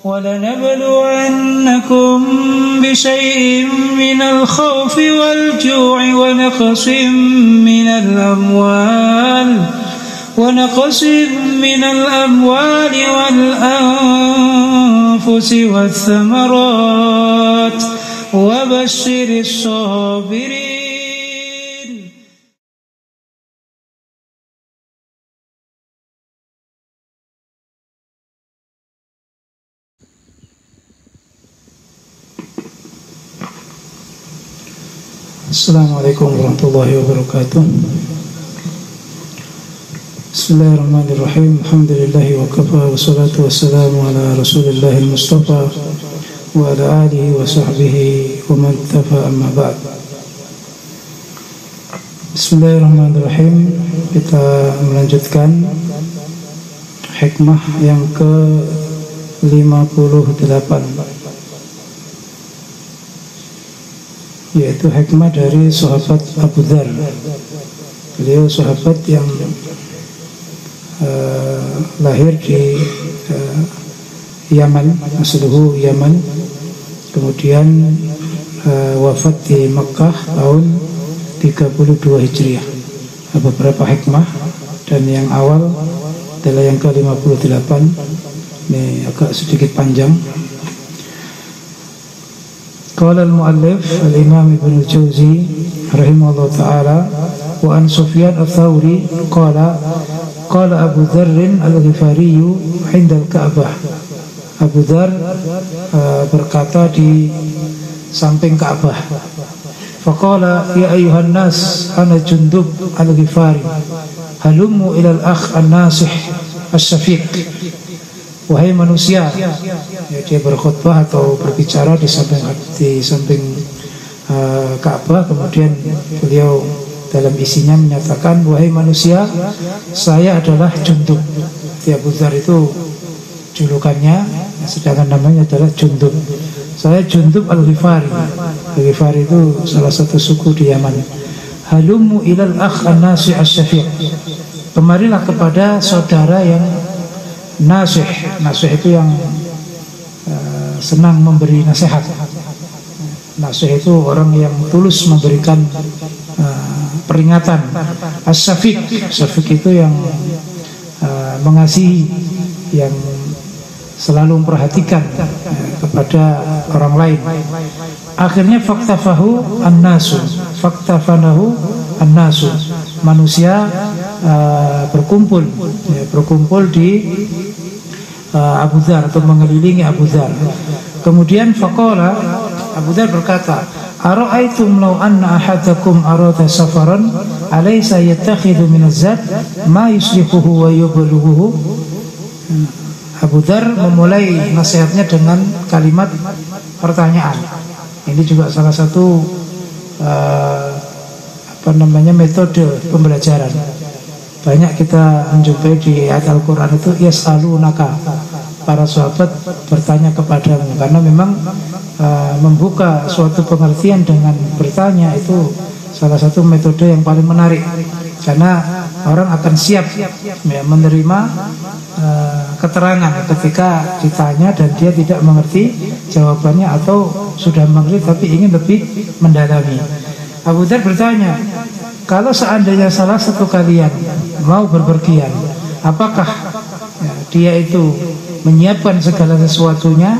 وَلَنَبْلُوَنَّكُمْ بِشَيْءٍ مِّنَ الْخَوْفِ وَالْجُوعِ وَنَقْصٍ مِّنَ الْأَمْوَالِ وَالْأَنفُسِ وَالثَّمَرَاتِ وَبَشِّرِ الصَّابِرِينَ. Assalamualaikum warahmatullahi wabarakatuh. Bismillahirrahmanirrahim. Alhamdulillahi wa kafa, wassalatu wassalamu ala rasulillahil mustafa wa ala alihi wa sahbihi wa man ittafa, amma ba'd. Bismillahirrahmanirrahim. Kita melanjutkan hikmah yang ke-58, yaitu hikmah dari sahabat Abu Dzar. Beliau sahabat yang lahir di Yaman, asluhu Yaman, kemudian wafat di Mekah tahun 32 Hijriah. Beberapa hikmah, dan yang awal adalah yang ke-58. Ini agak sedikit panjang. Qala al-muallif al-imam Ibnu al-Jauzi rahimahullah ta'ala, wa an Sufyan al-Thawri qala Abu Dzar al-Ghifari 'inda al-Ka'bah. Abu Dzar berkata di samping Ka'bah, faqala ya ayyuhan nas ana Jundub al-Ghifari halummu ila al-akh an-nasih asy-syafiq. Wahai manusia, ya, dia berkhutbah atau berbicara di samping Ka'bah. Kemudian beliau dalam isinya menyatakan, wahai manusia, saya adalah Jundub. Abu Dzar itu julukannya, sedangkan namanya adalah Jundub. Saya Jundub al-Ghifari. Al-Ghifari itu salah satu suku di Yaman. Halummu ilal akh an-nasih asy-syafiq. Kemarilah kepada saudara yang nasih. Nasih itu yang senang memberi nasihat. Nasih itu orang yang tulus memberikan peringatan. As-syafiq, syafiq itu yang mengasihi, yang selalu memperhatikan kepada orang lain. Akhirnya faktafanahu an-nasu, manusia berkumpul di Abu Dzar atau mengelilingi Abu Dzar. Kemudian faqala, Abu Dzar berkata, ara'aitum law anna ahadakum arada safaran alaysa yattakhidhu min az-zad ma yuslihuhu wa yublughuhu. Abu Dzar memulai nasihatnya dengan kalimat pertanyaan. Ini juga salah satu metode pembelajaran. Banyak kita menjumpai di ayat Al-Quran itu yas'alunaka, para sahabat bertanya kepadamu, karena memang membuka suatu pengertian dengan bertanya itu salah satu metode yang paling menarik, karena orang akan siap menerima keterangan ketika ditanya dan dia tidak mengerti jawabannya, atau sudah mengerti tapi ingin lebih mendalami. Abu Dzar bertanya, kalau seandainya salah satu kalian mau berpergian, apakah dia itu menyiapkan segala sesuatunya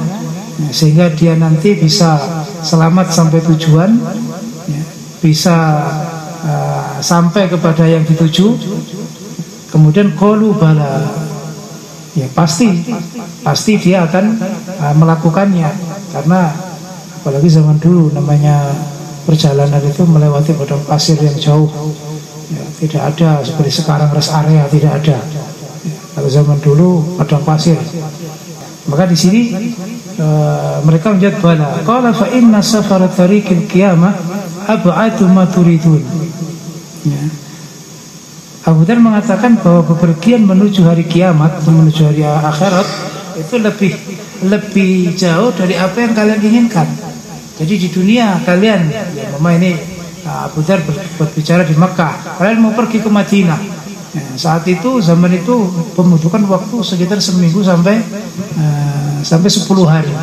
sehingga dia nanti bisa selamat sampai tujuan, bisa sampai kepada yang dituju? Kemudian qalu bala, ya pasti dia akan melakukannya, karena apalagi zaman dulu namanya perjalanan itu melewati padang pasir yang jauh, ya, tidak ada seperti sekarang rest area, tidak ada. Kalau zaman dulu padang pasir. Maka di sini mereka menjawab bala. Qala fa inna safara tariqil qiyamah ab'atu ma turidun. Ya. Abu Dzar mengatakan bahwa bepergian menuju hari kiamat, menuju hari akhirat itu lebih jauh dari apa yang kalian inginkan. Jadi di dunia kalian, ini Abu Dzar berbicara di Mekah, kalian mau pergi ke Madinah, Saat itu, zaman itu membutuhkan waktu sekitar seminggu sampai 10 hari.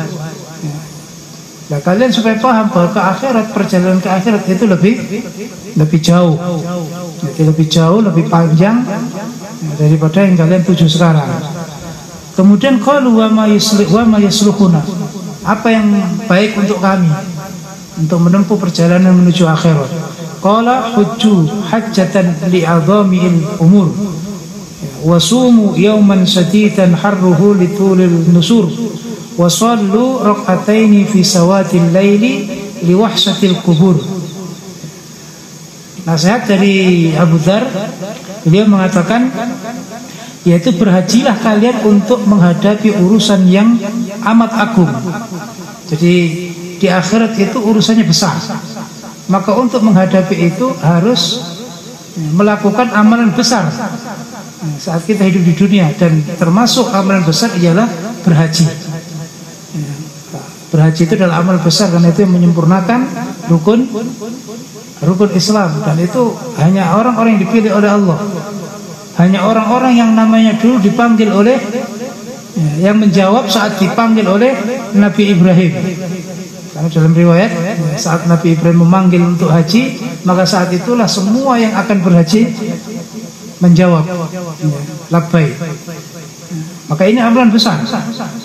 Nah, kalian supaya paham bahwa ke akhirat, perjalanan ke akhirat itu lebih jauh, jadi lebih jauh, lebih panjang daripada yang kalian tuju sekarang. Kemudian qalu wa ma yasluhuna, apa yang baik untuk kami untuk menempuh perjalanan menuju akhirat. Qala hujju hajjatan li'adhamil umur wasumu yawman shadidan harruhu litulil nusur wasallu rak'ataini fi sawatil laili liwahsyatil kubur. Nasihat dari Abu Dzar, beliau mengatakan, yaitu berhajilah kalian untuk menghadapi urusan yang amat agung. Jadi di akhirat itu urusannya besar, maka untuk menghadapi itu harus melakukan amalan besar saat kita hidup di dunia, dan termasuk amalan besar ialah berhaji. Berhaji itu adalah amal besar, karena itu yang menyempurnakan rukun Islam, dan itu hanya orang-orang yang dipilih oleh Allah, hanya orang-orang yang namanya dulu dipanggil oleh, yang menjawab saat dipanggil oleh Nabi Ibrahim. Karena dalam riwayat saat Nabi Ibrahim memanggil untuk haji, maka saat itulah semua yang akan berhaji menjawab labbaik. Maka ini amalan besar.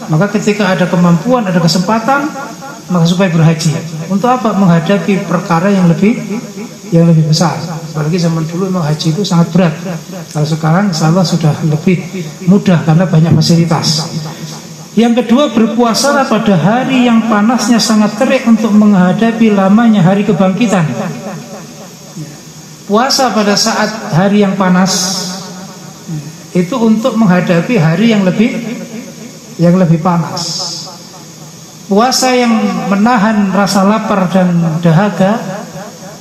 Maka ketika ada kemampuan, ada kesempatan, maka supaya berhaji. Untuk apa? Menghadapi perkara yang lebih besar. Apalagi zaman dulu memang haji itu sangat berat. Kalau sekarang insya Allah sudah lebih mudah karena banyak fasilitas. Yang kedua, berpuasalah pada hari yang panasnya sangat terik untuk menghadapi lamanya hari kebangkitan. Puasa pada saat hari yang panas itu untuk menghadapi hari yang lebih panas. Puasa yang menahan rasa lapar dan dahaga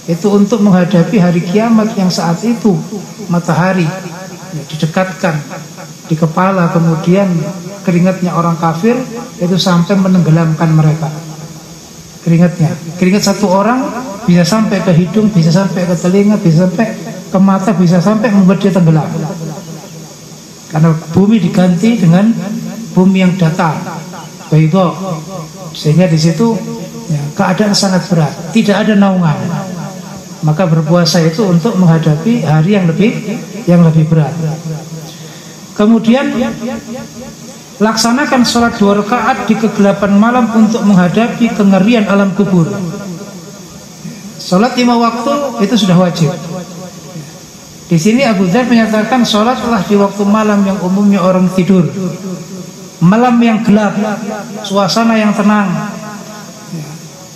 itu untuk menghadapi hari kiamat yang saat itu matahari didekatkan di kepala, kemudian keringatnya orang kafir itu sampai menenggelamkan mereka. Keringat satu orang bisa sampai ke hidung, bisa sampai ke telinga, bisa sampai ke mata, bisa sampai membuat dia tenggelam. Karena bumi diganti dengan bumi yang datar, baydha, sehingga di situ keadaan sangat berat, tidak ada naungan. Maka berpuasa itu untuk menghadapi hari yang lebih berat. Kemudian laksanakan sholat 2 rakaat di kegelapan malam untuk menghadapi kengerian alam kubur. Sholat 5 waktu itu sudah wajib. Di sini Abu Dzar menyatakan sholatlah di waktu malam yang umumnya orang tidur, malam yang gelap, suasana yang tenang.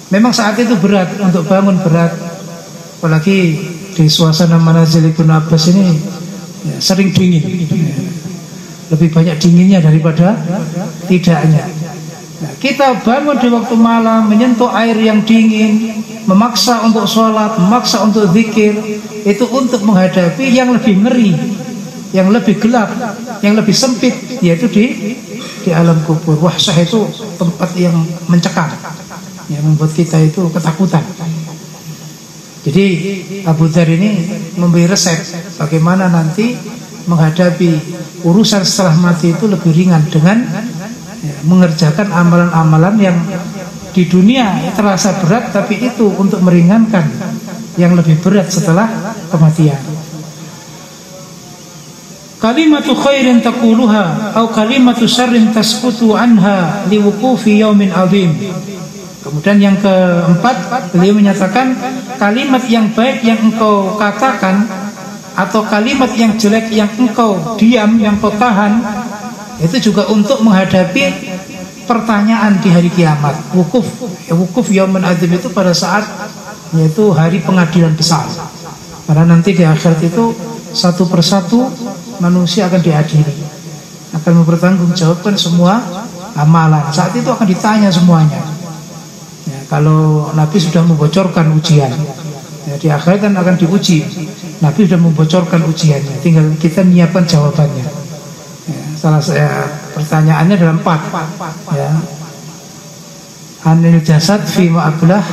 Memang saat itu berat, untuk bangun berat, apalagi di suasana Manazil Ibnu Abbas ini sering dingin, lebih banyak dinginnya daripada tidaknya. Nah, kita bangun di waktu malam, menyentuh air yang dingin, memaksa untuk sholat, memaksa untuk zikir, itu untuk menghadapi yang lebih ngeri, yang lebih gelap, yang lebih sempit, yaitu di alam kubur. Wahsyah itu tempat yang mencekam, yang membuat kita itu ketakutan. Jadi Abu Dzar ini memberi resep bagaimana nanti menghadapi urusan setelah mati itu lebih ringan dengan mengerjakan amalan-amalan yang di dunia terasa berat, tapi itu untuk meringankan yang lebih berat setelah kematian. Kalimatu khairin taquluha atau kalimatu syarrin tasqutu anha liwuqufi yaumin azim. Kemudian yang keempat, beliau menyatakan kalimat yang baik yang engkau katakan atau kalimat yang jelek yang engkau diam, yang kau tahan, itu juga untuk menghadapi pertanyaan di hari kiamat. Wukuf yaumin azim itu pada saat yaitu hari pengadilan besar. Karena nanti di akhirat itu satu persatu manusia akan diadili, akan mempertanggungjawabkan semua amalan. Saat itu akan ditanya semuanya. Ya, kalau Nabi sudah membocorkan ujian, ya, di akhirat kan akan diuji. Nabi sudah membocorkan ujiannya, tinggal kita menyiapkan jawabannya. Ya, pertanyaannya dalam 4. Ya. Anil jasad fima ablah,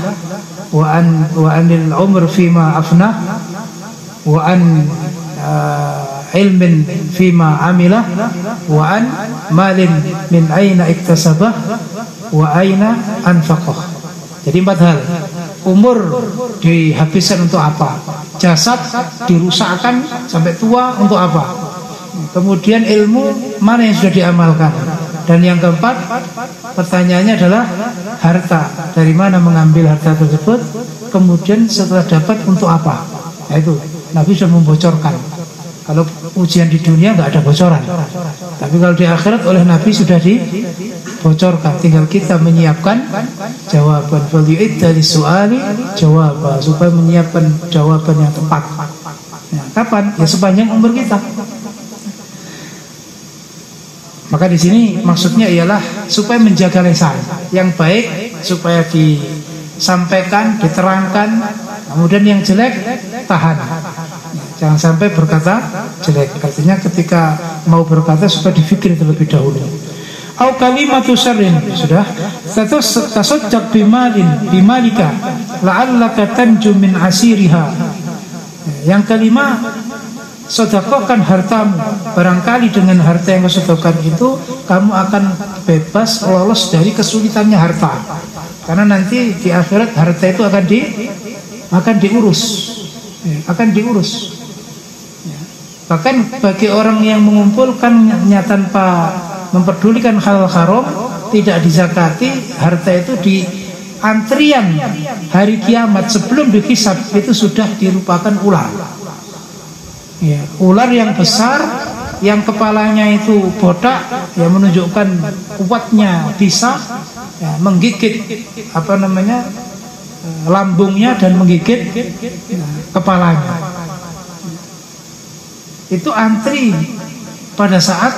wa anil umr fima afnah, wa an ilmin fima amilah, wa an malin min aina iktasabah, wa aina anfaqah. Jadi 4 hal. Umur dihabiskan untuk apa? Jasad dirusakkan sampai tua untuk apa? Kemudian ilmu mana yang sudah diamalkan? Dan yang keempat, pertanyaannya adalah harta. Dari mana mengambil harta tersebut? Kemudian setelah dapat untuk apa? Nah, itu Nabi sudah membocorkan. Kalau ujian di dunia nggak ada bocoran, tapi kalau di akhirat oleh Nabi sudah dibocorkan. Tinggal kita menyiapkan jawaban. Falyu'id dari soali jawaban, supaya menyiapkan jawaban yang tepat. Nah, kapan? Ya sepanjang umur kita. Maka di sini maksudnya ialah supaya menjaga lisan yang baik, supaya disampaikan, diterangkan. Kemudian yang jelek tahan. Jangan sampai berkata jelek. Artinya ketika mau berkata supaya difikir terlebih dahulu. Au kalimatu syarrin, sudah. Tasaddaq bimalika la'allaka tanju min asiriha. Yang kelima, sedekahkan hartamu. Barangkali dengan harta yang kau sedekahkan itu kamu akan bebas, lolos dari kesulitannya harta. Karena nanti di akhirat harta itu akan diurus. Bahkan bagi orang yang mengumpulkannya tanpa memperdulikan hal haram, tidak dizakati, harta itu di antrian hari kiamat sebelum dihisab itu sudah dirupakan ular. Ya, ular yang besar, yang kepalanya itu botak, yang menunjukkan kuatnya bisa menggigit lambungnya dan menggigit kepalanya. Itu antri pada saat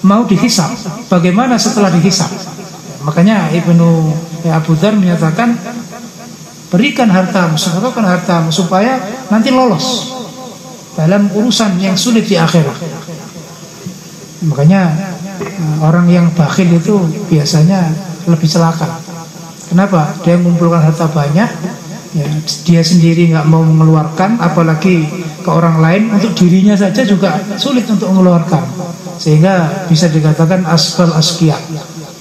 mau dihisab. Bagaimana setelah dihisab? Makanya Abu Dzar menyatakan, berikan hartamu, sedekahkan hartamu supaya nanti lolos dalam urusan yang sulit di akhirat. Makanya orang yang bakhil itu biasanya lebih celaka. Kenapa? Dia mengumpulkan harta banyak, ya, dia sendiri nggak mau mengeluarkan, apalagi ke orang lain. Untuk dirinya saja juga sulit untuk mengeluarkan, sehingga bisa dikatakan asfal asqiya.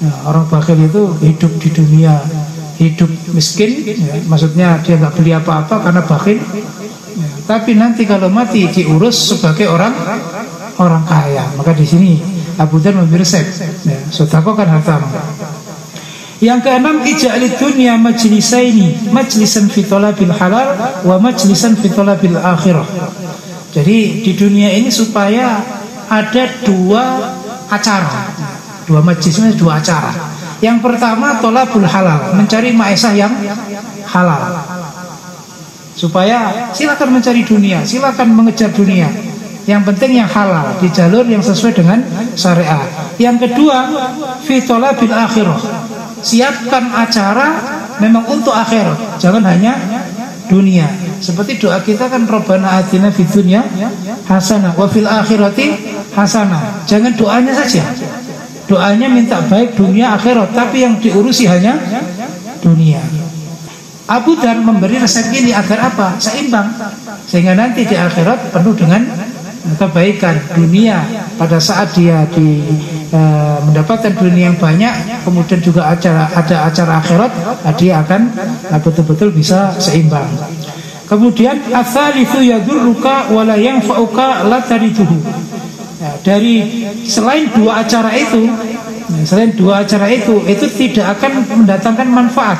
Ya, orang bakhil itu hidup di dunia hidup miskin, ya, maksudnya dia nggak beli apa-apa karena bakhil, ya, tapi nanti kalau mati diurus sebagai orang kaya. Maka di sini Abu Dzar memberi resep, ya, sedekahkan hartamu. Yang keenam, ij'alid dunya majlisaini, majlisan fi thalabil halal wa majlisan fi thalabil akhirah. Jadi di dunia ini supaya ada 2 acara, 2 majlisnya, 2 acara. Yang pertama thalabul halal, mencari maisha yang halal. Supaya silakan mencari dunia, silakan mengejar dunia. Yang penting yang halal, di jalur yang sesuai dengan syariat. Yang kedua, fi thalabil akhirah. Siapkan acara memang untuk akhirat, jangan hanya dunia. Seperti doa kita kan, Rabbana atina fid dunya hasanah wa fil akhirati hasanah. Jangan doanya saja, doanya minta baik dunia akhirat, tapi yang diurusi hanya dunia. Abu Dzar memberi resep ini agar apa? Seimbang, sehingga nanti di akhirat penuh dengan kebaikan. Dunia pada saat dia mendapatkan dunia yang banyak, kemudian juga ada acara akhirat, dia akan betul-betul bisa seimbang. Kemudian ats-tsalitsu yadurruka wa la yanfa'uka la tariduhu. Dari selain 2 acara itu, itu tidak akan mendatangkan manfaat,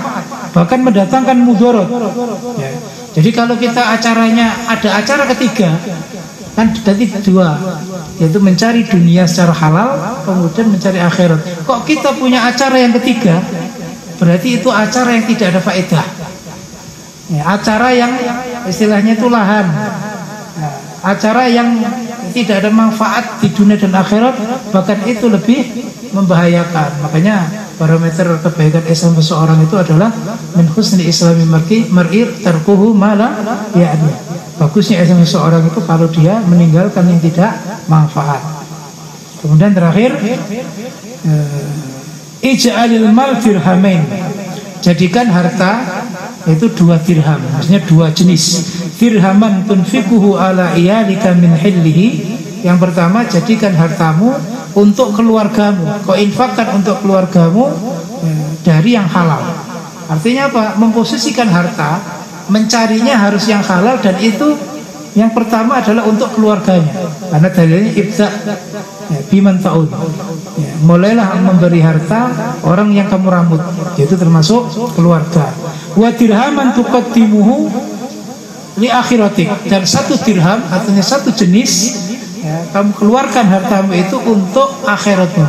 bahkan mendatangkan mudarat. Ya. Jadi kalau kita acaranya ada acara ketiga, kan berarti 2, yaitu mencari dunia secara halal, kemudian mencari akhirat. Kok kita punya acara yang ketiga, berarti itu acara yang tidak ada faedah, ya, acara yang istilahnya itu lahan, ya, acara yang tidak ada manfaat di dunia dan akhirat, bahkan itu lebih membahayakan. Makanya parameter kebaikan Islam seseorang itu adalah min husni islami mar'i tarkuhu ma la ya'ni. Bagusnya Islam seseorang itu kalau dia meninggalkan yang tidak manfaat. Kemudian terakhir, ij'alil mal dirhamain. Jadikan harta itu 2 dirham, maksudnya 2 jenis. dirhaman tunfikuhu ala iyalika min hillihi. Yang pertama, jadikan hartamu untuk keluargamu. Kau infakkan untuk keluargamu dari yang halal. Artinya apa? Memposisikan harta, mencarinya harus yang halal, dan itu yang pertama adalah untuk keluarganya. Karena dalilnya ibda biman ta'ud. Mulailah memberi harta orang yang kamu rambut, yaitu termasuk keluarga. Wa dirhaman tuqaddimuhu li akhiratik. Dan satu dirham, artinya satu jenis, kamu keluarkan hartamu itu untuk akhiratmu,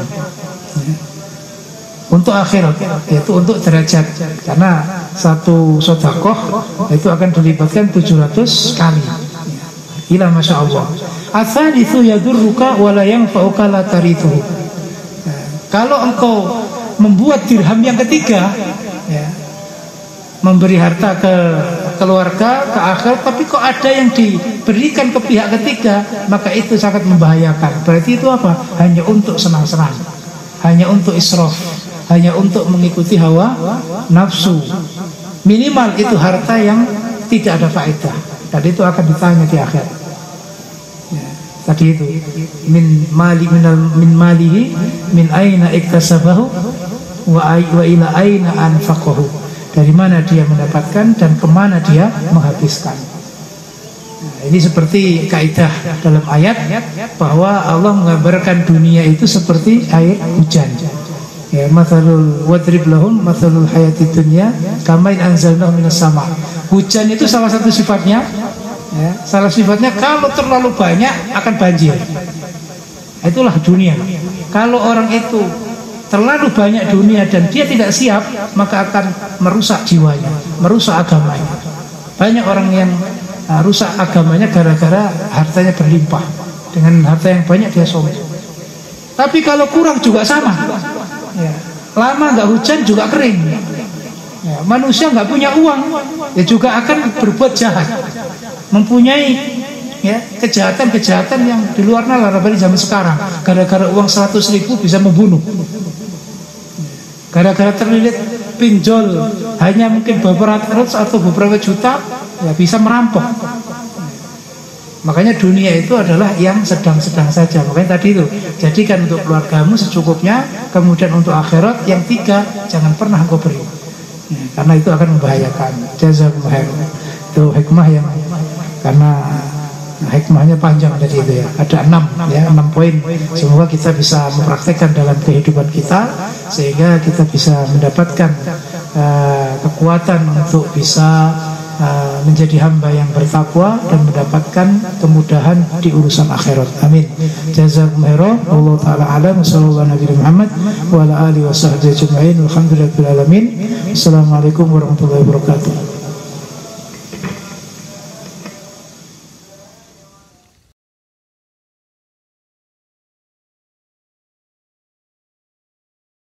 untuk akhirat, yaitu untuk derajat. Karena satu sedekah itu akan dilibatkan 700 kali. Ila masya Allah. Atsalitsu yadurruka wa la yanfa'uka la tarithu. Kalau engkau membuat dirham yang ketiga, memberi harta ke keluarga, ke akhirat, tapi kok ada yang diberikan ke pihak ketiga, maka itu sangat membahayakan. Berarti itu apa? Hanya untuk senang-senang, hanya untuk israf, hanya untuk mengikuti hawa nafsu. Minimal itu harta yang tidak ada faedah, dan itu akan ditanya di akhirat. Tadi itu min malihi min aina iktasabahu wa ila aina anfaqahu. Dari mana dia mendapatkan dan kemana dia menghabiskan. Ini seperti kaidah dalam ayat bahwa Allah menggambarkan dunia itu seperti air hujan. Ya, mathalul wadrib lahum mathalul hayati dunya kamain anzalnahu minas sama. Hujan itu salah satu sifatnya, salah sifatnya kalau terlalu banyak akan banjir. Itulah dunia. Kalau orang itu terlalu banyak dunia dan dia tidak siap, maka akan merusak jiwanya, merusak agamanya. Banyak orang yang rusak agamanya gara-gara hartanya berlimpah. Dengan harta yang banyak dia sombong. Tapi kalau kurang juga sama. Lama nggak hujan juga kering. Manusia nggak punya uang, dia juga akan berbuat jahat, mempunyai kejahatan-kejahatan yang di luar nalar pada zaman sekarang. Gara-gara uang 100.000 bisa membunuh. Gara-gara terlilit pinjol hanya mungkin beberapa ratus atau beberapa juta, ya bisa merampok. Makanya dunia itu adalah yang sedang-sedang saja. Makanya tadi itu, jadikan untuk keluargamu secukupnya, kemudian untuk akhirat yang 3 jangan pernah engkau beri, karena itu akan membahayakan. Jazakumullah khair. Itu hikmah yang, karena hikmahnya panjang tadi itu ya. Ada 6 poin. Semoga kita bisa mempraktekkan dalam kehidupan kita, sehingga kita bisa mendapatkan kekuatan untuk bisa menjadi hamba yang bertakwa dan mendapatkan kemudahan di urusan akhirat. Amin. Jazakumullah khairan. Allah taala alam. Sallallahu Nabi Muhammad wa ala alihi wa sahbihi ajma'in. Alhamdulillahil alamin. Assalamualaikum warahmatullahi wabarakatuh.